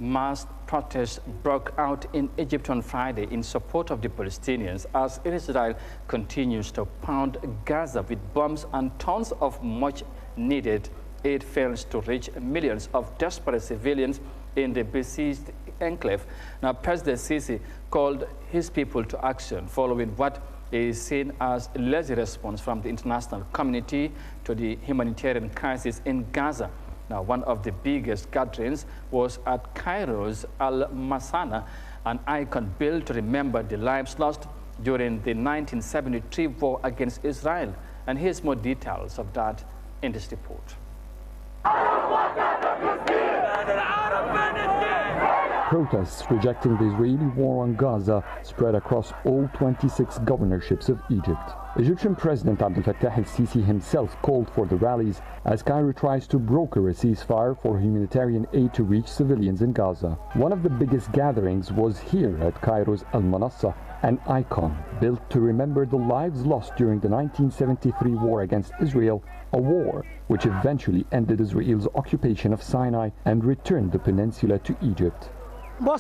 Mass protests broke out in Egypt on Friday in support of the Palestinians as Israel continues to pound Gaza with bombs and tons of much-needed aid fails to reach millions of desperate civilians in the besieged enclave. Now, President Sisi called his people to action following what is seen as a lazy response from the international community to the humanitarian crisis in Gaza. Now, one of the biggest gatherings was at Cairo's Al-Masana, an icon built to remember the lives lost during the 1973 war against Israel. And here's more details of that in this report. Protests rejecting the Israeli war on Gaza spread across all 26 governorships of Egypt. Egyptian President Abdel Fattah el-Sisi himself called for the rallies as Cairo tries to broker a ceasefire for humanitarian aid to reach civilians in Gaza. One of the biggest gatherings was here at Cairo's Al-Manassa, an icon built to remember the lives lost during the 1973 war against Israel, a war which eventually ended Israel's occupation of Sinai and returned the peninsula to Egypt. I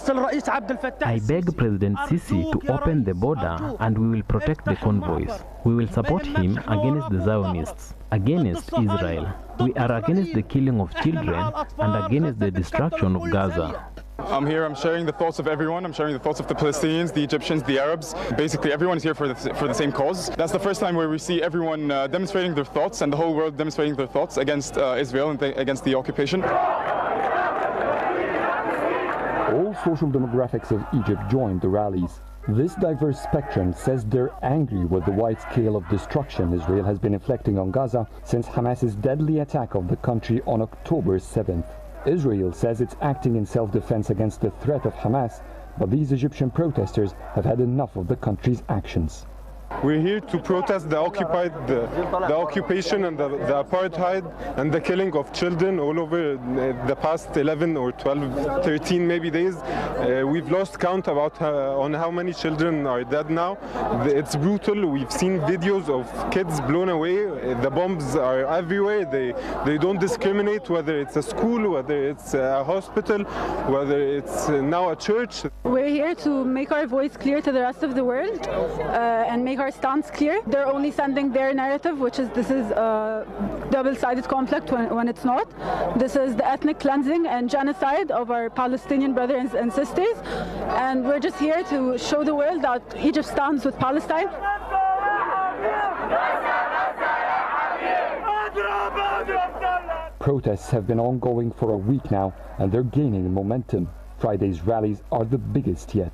beg President Sisi to open the border and we will protect the convoys. We will support him against the Zionists, against Israel. We are against the killing of children and against the destruction of Gaza. I'm here, I'm sharing the thoughts of everyone. I'm sharing the thoughts of the Palestinians, the Egyptians, the Arabs. Basically, everyone is here for the same cause. That's the first time where we see everyone demonstrating their thoughts and the whole world demonstrating their thoughts against Israel and against the occupation. All social demographics of Egypt joined the rallies. This diverse spectrum says they're angry with the wide scale of destruction Israel has been inflicting on Gaza since Hamas's deadly attack of the country on October 7th. Israel says it's acting in self-defense against the threat of Hamas, but these Egyptian protesters have had enough of the country's actions. We're here to protest the occupation and the apartheid and the killing of children all over the past 11 or 12, 13 maybe days. We've lost count about on how many children are dead now. It's brutal. We've seen videos of kids blown away. The bombs are everywhere. They don't discriminate whether it's a school, whether it's a hospital, whether it's now a church. We're here to make our voice clear to the rest of the world and make our stance clear. They're only sending their narrative, which is this is a double-sided conflict when it's not. This is the ethnic cleansing and genocide of our Palestinian brothers and sisters. And we're just here to show the world that Egypt stands with Palestine. Protests have been ongoing for a week now, and they're gaining momentum. Friday's rallies are the biggest yet.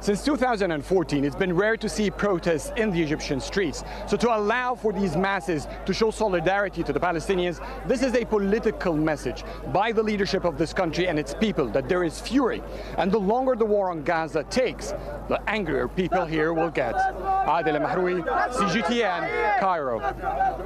Since 2014, it's been rare to see protests in the Egyptian streets. So to allow for these masses to show solidarity to the Palestinians, this is a political message by the leadership of this country and its people that there is fury. And the longer the war on Gaza takes, the angrier people here will get. Adel Mahroui, CGTN, Cairo.